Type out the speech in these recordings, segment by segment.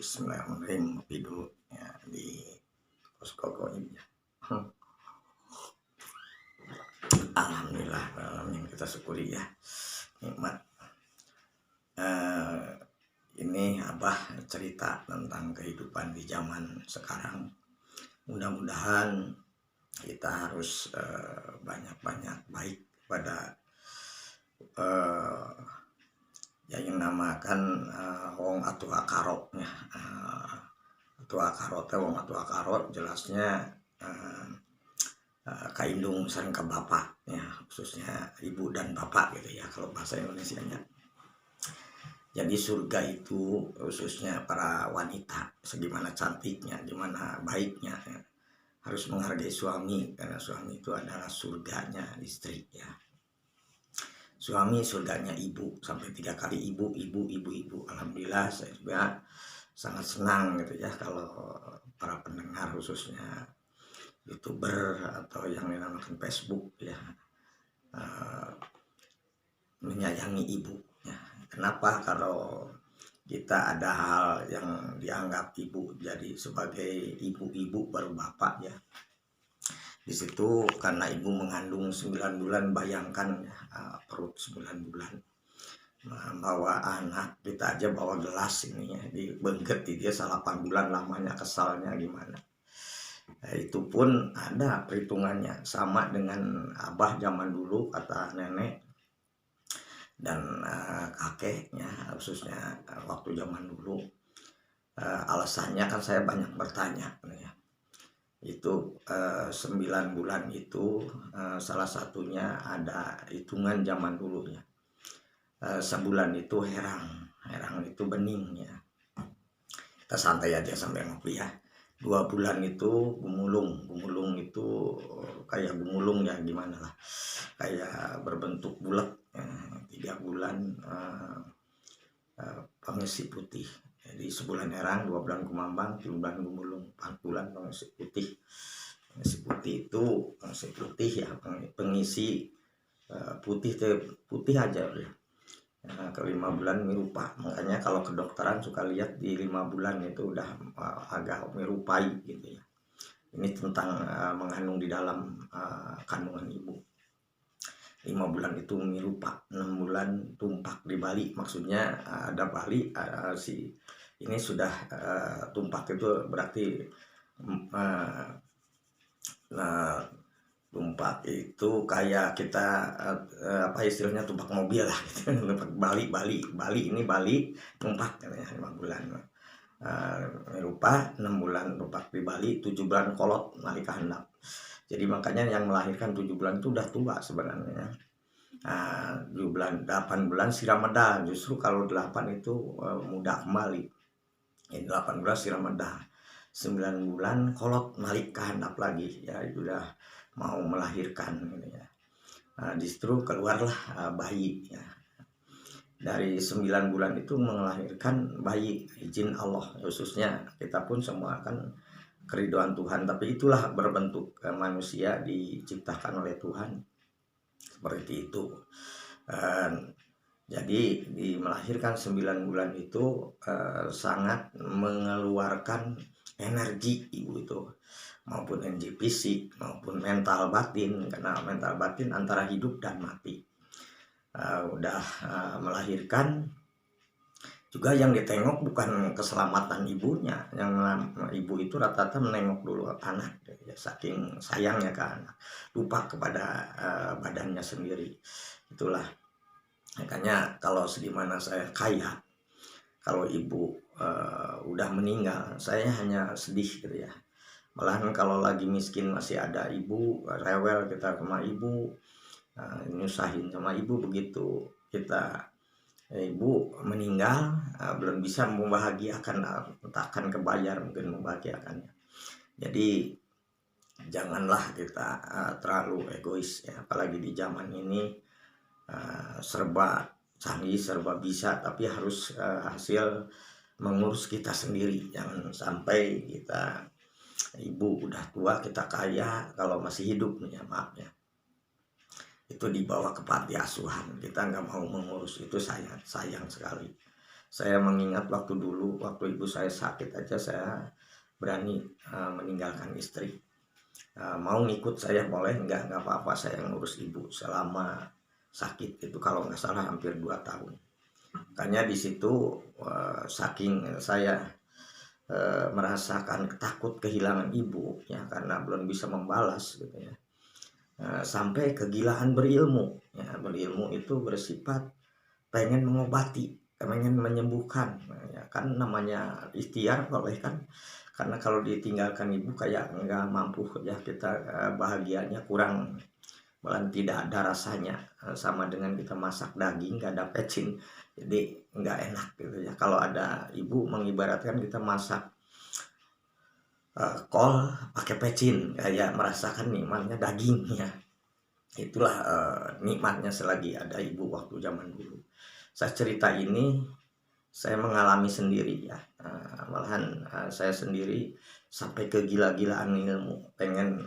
Bismillahirrahmanirrahim. Ngopi dulu ya di posko ini. Alhamdulillah, alamin, kita syukuri ya nikmat. Ini Abah cerita tentang kehidupan di zaman sekarang. Mudah-mudahan kita harus banyak-banyak baik pada yang namakan wong atua karo ya. Atua karo teh wong atua karo jelasnya kaindung sareng ka bapak ya, khususnya ibu dan bapak gitu ya kalau bahasa Indonesianya. Jadi surga itu khususnya para wanita segimana cantiknya, gimana baiknya ya, harus menghargai suami karena suami itu adalah surganya istri ya. Suami surganya ibu, sampai 3 kali ibu. Alhamdulillah saya juga sangat senang gitu ya kalau para pendengar khususnya YouTuber atau yang dinamakan Facebook ya menyayangi ibu ya. Kenapa? Kalau kita ada hal yang dianggap ibu jadi sebagai ibu baru bapak ya. Di situ karena ibu mengandung 9 bulan, bayangkan ya, perut 9 bulan bawa anak, kita aja bawa gelas ini ya, dibengket di dia 8 bulan lamanya, kesalnya gimana. Itu pun ada perhitungannya, sama dengan Abah zaman dulu kata nenek dan kakeknya khususnya waktu zaman dulu. Alasannya kan saya banyak bertanya ya. Itu 9 bulan itu salah satunya ada hitungan zaman dulu ya. Sebulan itu herang itu bening ya. Kita santai aja sampai ngopi ya. 2 bulan itu gumulung itu kayak gumulung ya gimana lah, kayak berbentuk bulat ya. 3 bulan pengisi putih. Jadi sebulan herang, 2 bulan kumambang, 3 bulan gumulung, 4 bulan pengisi putih. Pengisi putih itu pengisi putih ya, pengisi putih aja ya. Ke 5 bulan mirupa, makanya kalau kedokteran suka lihat di 5 bulan itu udah agak mirupai gitu ya. Ini tentang mengandung di dalam kandungan ibu. 5 bulan itu mirupa, 6 bulan tumpak di Bali, maksudnya ada Bali ini sudah tumpak itu berarti tumpak itu kayak kita apa istilahnya tumpak mobil lah gitu. Tumpak Bali ini Bali tumpak katanya 5 bulan. Mirupa 6 bulan tumpak di Bali, 7 bulan kolot nalika handap. Jadi makanya yang melahirkan 7 bulan itu udah tua sebenarnya. 7 bulan, 8 bulan sirameda, justru kalau 8 itu muda kembali. Ini 8 bulan sirameda. 9 bulan kolot nalika handap lagi ya, itu udah mau melahirkan gitu ya. Justru keluarlah bayi ya. Dari 9 bulan itu melahirkan bayi, izin Allah, khususnya kita pun semua kan keridhaan Tuhan, tapi itulah berbentuk manusia diciptakan oleh Tuhan seperti itu. Jadi melahirkan 9 bulan itu sangat mengeluarkan energi ibu itu, maupun energi fisik maupun mental batin, karena mental batin antara hidup dan mati. Udah melahirkan juga yang ditengok bukan keselamatan ibunya, yang ibu itu rata-rata menengok dulu anak ya, saking sayangnya ke anak, lupa kepada badannya sendiri. Itulah makanya kalau sedimana saya kaya, kalau ibu udah meninggal saya hanya sedih gitu ya. Malahan kalau lagi miskin masih ada ibu, rewel kita sama ibu, nyusahin sama ibu. Begitu kita ibu meninggal belum bisa membahagiakan, takkan kebayar mungkin membahagiakannya. Jadi janganlah kita terlalu egois ya, apalagi di zaman ini serba canggih, serba bisa, tapi harus hasil mengurus kita sendiri. Jangan sampai kita ibu udah tua kita kaya, kalau masih hidup ya maaf ya, itu dibawa ke panti asuhan, kita nggak mau mengurus, itu sayang sekali. Saya mengingat waktu dulu, waktu ibu saya sakit aja saya berani meninggalkan istri. Mau ngikut saya boleh, nggak apa-apa, saya ngurus ibu selama sakit itu kalau nggak salah hampir 2 tahun. Makanya di situ saking saya merasakan takut kehilangan ibu ya, karena belum bisa membalas gitu ya. Sampai kegilaan berilmu ya, berilmu itu bersifat pengen mengobati, pengen menyembuhkan ya, kan namanya ikhtiar boleh kan, karena kalau ditinggalkan ibu kayak nggak mampu ya kita, bahagianya kurang, malah tidak ada rasanya, sama dengan kita masak daging nggak ada pecin, jadi nggak enak gitu ya. Kalau ada ibu mengibaratkan kita masak kol pakai pecin, kayak merasakan nikmatnya dagingnya. Itulah nikmatnya selagi ada ibu waktu zaman dulu. Saya cerita ini saya mengalami sendiri ya, malahan saya sendiri sampai kegila-gilaan ilmu, pengen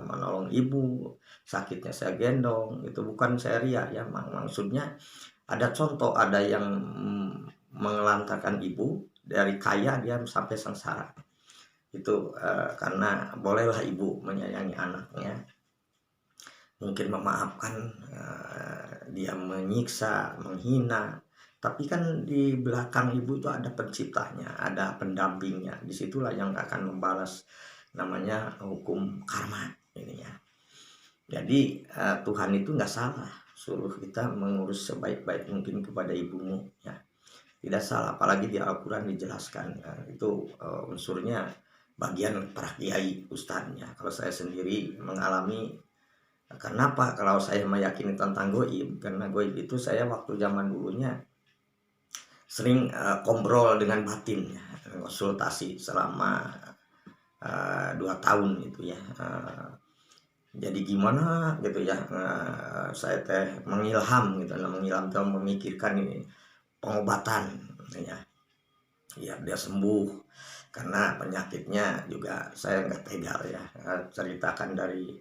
menolong ibu, sakitnya saya gendong, itu bukan saya ria ya, maksudnya ada contoh, ada yang mengelantarkan ibu dari kaya dia sampai sengsara. Itu karena bolehlah ibu menyayangi anaknya, mungkin memaafkan dia menyiksa, menghina, tapi kan di belakang ibu itu ada penciptanya, ada pendampingnya. Disitulah yang akan membalas, namanya hukum karma ini ya. Jadi Tuhan itu nggak salah suruh kita mengurus sebaik-baik mungkin kepada ibumu ya, tidak salah. Apalagi di Al-Quran dijelaskan itu unsurnya bagian para kiai ustadznya. Kalau saya sendiri mengalami, kenapa kalau saya meyakini tentang goib, karena goib itu saya waktu zaman dulunya sering ngobrol dengan batin ya, konsultasi selama 2 tahun gitu ya. Jadi gimana gitu ya, saya mengilham gitu, mengilham itu memikirkan ini pengobatan ya, biar dia sembuh, karena penyakitnya juga saya nggak tega ya, ceritakan dari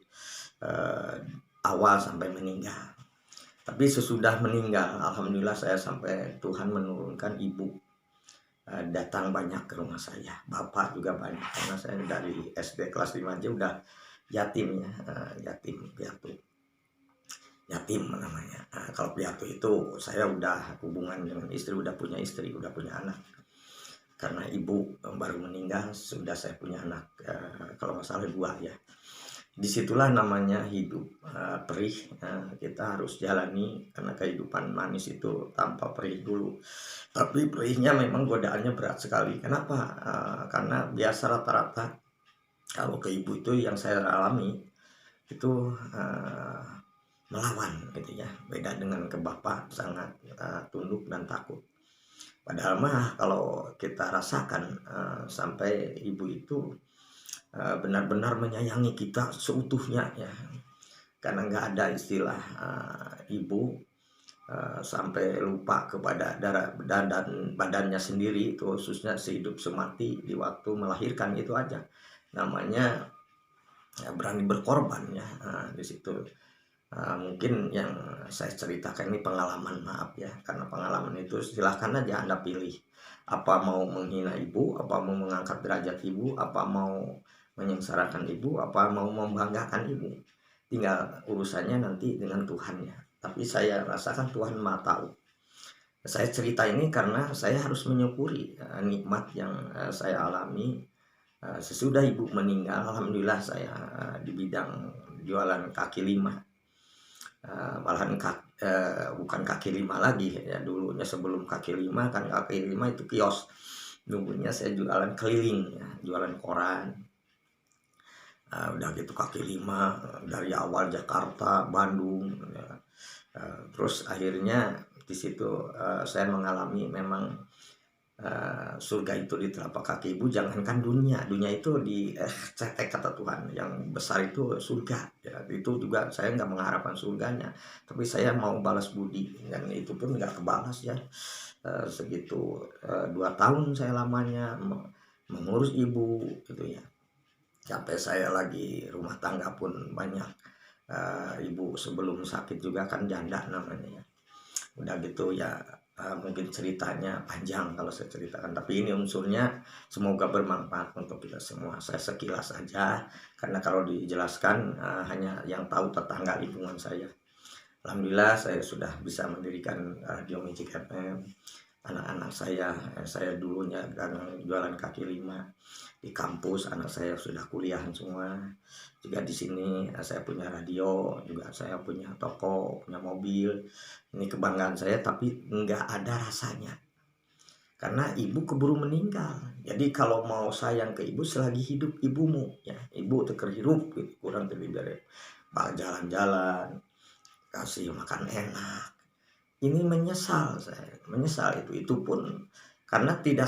awal sampai meninggal. Tapi sesudah meninggal, alhamdulillah saya sampai Tuhan menurunkan ibu datang banyak ke rumah saya, bapak juga banyak, karena saya dari SD kelas 5 aja udah yatim ya, yatim piatu, yatim namanya. Kalau piatu itu saya udah hubungan dengan istri, udah punya istri, udah punya anak. Karena ibu baru meninggal sudah saya punya anak, kalau nggak salah 2 ya. Disitulah namanya hidup perih, kita harus jalani, karena kehidupan manis itu tanpa perih dulu. Tapi perihnya memang godaannya berat sekali. Kenapa? Karena biasa rata-rata kalau ke ibu itu yang saya alami itu melawan gitu ya, beda dengan ke bapak sangat tunduk dan takut. Padahal mah kalau kita rasakan sampai ibu itu benar-benar menyayangi kita seutuhnya ya, karena nggak ada istilah ibu sampai lupa kepada dan badannya sendiri, itu khususnya sehidup semati di waktu melahirkan, itu aja namanya ya, berani berkorban ya. Di situ mungkin yang saya ceritakan ini pengalaman, maaf ya, karena pengalaman itu silahkan aja Anda pilih, apa mau menghina ibu, apa mau mengangkat derajat ibu, apa mau menyengsarakan ibu, apa mau membanggakan ibu, tinggal urusannya nanti dengan Tuhan ya. Tapi saya rasakan Tuhan Maha Tahu. Saya cerita ini karena saya harus menyukuri nikmat yang saya alami sesudah ibu meninggal. Alhamdulillah saya di bidang jualan kaki lima, malahan bukan kaki lima lagi ya, dulunya sebelum kaki lima kan, kaki lima itu kios, dulunya saya jualan keliling ya, jualan koran. Udah gitu kaki lima dari awal Jakarta, Bandung ya. Terus akhirnya di situ saya mengalami memang surga itu di telapak kaki ibu. Jangankan dunia itu di cetek kata Tuhan, yang besar itu surga ya. Itu juga saya nggak mengharapkan surganya, tapi saya mau balas budi, dan itu pun nggak kebalas ya. Segitu 2 tahun saya lamanya mengurus ibu gitu ya, sampai saya lagi rumah tangga pun banyak. Ibu sebelum sakit juga kan janda namanya ya, udah gitu ya, mungkin ceritanya panjang kalau saya ceritakan, tapi ini unsurnya semoga bermanfaat untuk kita semua. Saya sekilas saja, karena kalau dijelaskan hanya yang tahu tetangga lingkungan saya. Alhamdulillah saya sudah bisa mendirikan Radio Magic FM. Anak-anak saya dulunya jualan kaki lima di kampus, anak saya sudah kuliahan semua. Juga di sini saya punya radio, juga saya punya toko, punya mobil. Ini kebanggaan saya, tapi nggak ada rasanya karena ibu keburu meninggal. Jadi kalau mau sayang ke ibu selagi hidup ibumu, ya ibu terhirup gitu, kurang lebih dari jalan-jalan, kasih makan enak. Ini menyesal, saya menyesal itu pun karena tidak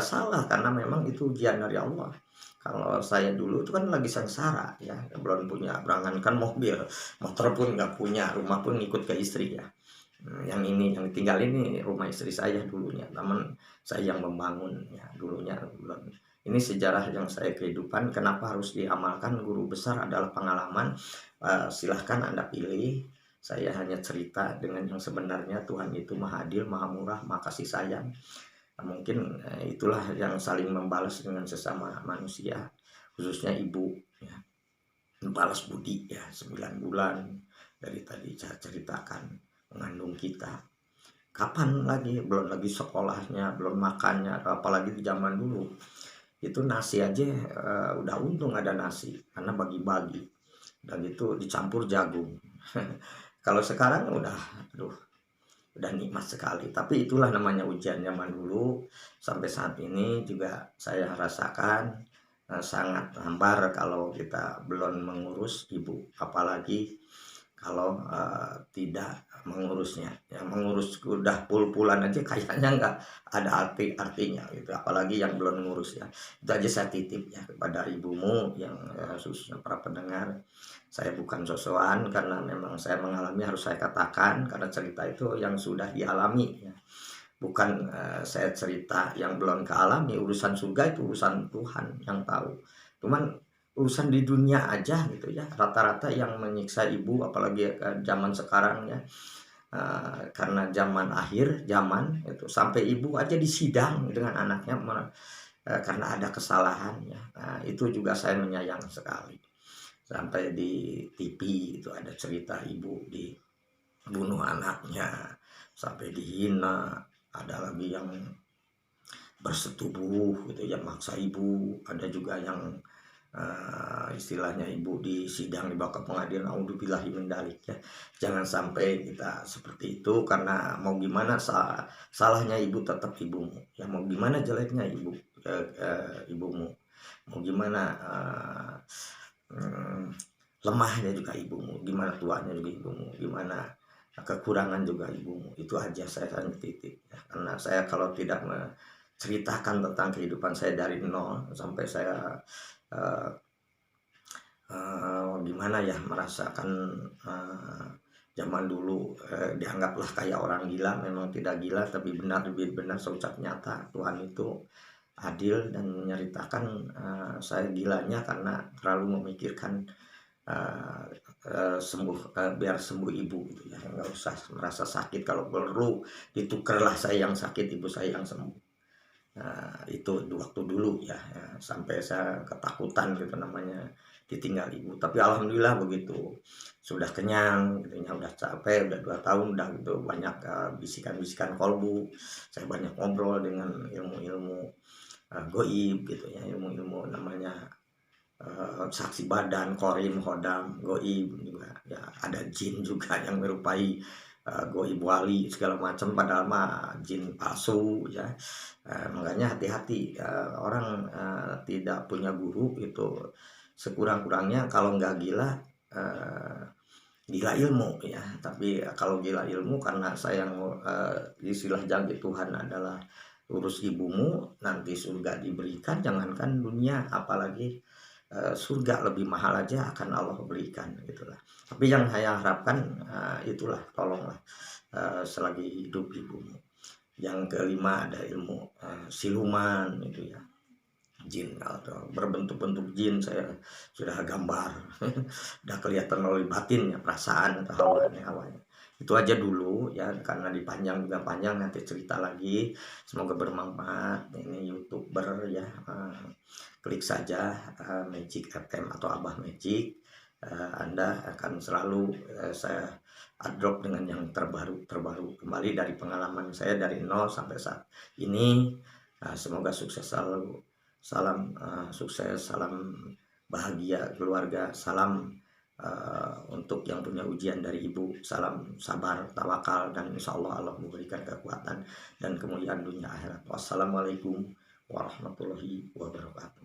salah, karena memang itu ujian dari Allah. Kalau saya dulu itu kan lagi sengsara ya, belum punya berangankan mobil, motor pun nggak punya, rumah pun ikut ke istri ya. Yang ini yang tinggal ini rumah istri saya dulunya, namun saya yang membangun ya dulunya belum. Ini sejarah yang saya kehidupan. Kenapa harus diamalkan? Guru besar adalah pengalaman. Silahkan Anda pilih. Saya hanya cerita dengan yang sebenarnya. Tuhan itu maha adil, maha murah, maha kasih sayang. Mungkin itulah yang saling membalas dengan sesama manusia, khususnya ibu ya, membalas budi ya. 9 bulan dari tadi saya ceritakan mengandung kita. Kapan lagi, belum lagi sekolahnya, belum makannya, apalagi di zaman dulu itu nasi aja udah untung ada nasi karena bagi-bagi, dan itu dicampur jagung. Kalau sekarang udah nikmat sekali. Tapi itulah namanya ujian zaman dulu. Sampai saat ini juga saya rasakan sangat hambar kalau kita belum mengurus ibu, apalagi kalau tidak mengurusnya. Yang mengurus udah pul-pulan aja kayaknya nggak ada artinya gitu, apalagi yang belum mengurus ya. Itu aja saya titip ya kepada ibumu yang khususnya para pendengar. Saya bukan sosokan, karena memang saya mengalami, harus saya katakan, karena cerita itu yang sudah dialami ya. Bukan saya cerita yang belum kealami. Urusan surga itu urusan Tuhan yang tahu. Cuman urusan di dunia aja gitu ya, rata-rata yang menyiksa ibu, apalagi zaman sekarang ya, karena zaman akhir zaman itu sampai ibu aja disidang dengan anaknya karena ada kesalahan ya. Itu juga saya menyayang sekali. Sampai di TV itu ada cerita ibu dibunuh anaknya, sampai dihina. Ada lagi yang bersetubuh gitu ya, maksa ibu. Ada juga yang istilahnya ibu di sidang dibawa ke pengadilan. Auzubillahi min dzalik ya. Jangan sampai kita seperti itu, karena mau gimana salahnya ibu tetap ibumu ya, mau gimana jeleknya ibumu, mau gimana lemahnya juga ibumu, gimana tuanya juga ibumu, gimana kekurangan juga ibumu. Itu aja saya titik ya. Karena saya kalau tidak menceritakan tentang kehidupan saya dari nol sampai saya gimana ya, merasakan zaman dulu dianggaplah kayak orang gila. Memang tidak gila, tapi lebih benar seucap nyata. Tuhan itu adil dan menyeritakan saya gilanya karena terlalu memikirkan biar sembuh ibu gitu ya, nggak usah merasa sakit. Kalau perlu ditukerlah saya yang sakit, ibu saya yang sembuh. Itu waktu dulu ya, sampai saya ketakutan gitu namanya ditinggal ibu. Tapi alhamdulillah begitu sudah kenyang gitu ya, udah capek, udah 2 tahun udah gitu, banyak bisikan-bisikan kolbu. Saya banyak ngobrol dengan ilmu-ilmu goib gitu ya, ilmu-ilmu namanya saksi badan, korim, hodam, goib juga ya. Ada jin juga yang menyerupai goib, wali segala macam, padahal mah jin palsu ya. Makanya hati-hati orang tidak punya guru itu sekurang-kurangnya kalau nggak gila, gila ilmu ya. Tapi kalau gila ilmu, karena saya istilah janji Tuhan adalah urus ibumu nanti surga diberikan. Jangankan dunia, apalagi surga lebih mahal aja akan Allah berikan gitulah. Tapi yang saya harapkan itulah, tolonglah selagi hidup ibumu. Yang kelima ada ilmu siluman itu ya, jin atau berbentuk-bentuk jin saya sudah gambar. Udah kelihatan melalui batin ya, perasaan atau hawanya. Itu aja dulu ya, karena dipanjang juga panjang, nanti cerita lagi. Semoga bermanfaat. Ini YouTuber ya, klik saja Magic FM atau Abah Magic. Anda akan selalu saya drop dengan yang terbaru kembali dari pengalaman saya dari nol sampai saat ini. Semoga sukses selalu. Salam sukses, salam bahagia keluarga, salam untuk yang punya ujian dari ibu, salam sabar, tawakal, dan insya Allah Allah memberikan kekuatan dan kemuliaan dunia akhirat. Wassalamualaikum warahmatullahi wabarakatuh.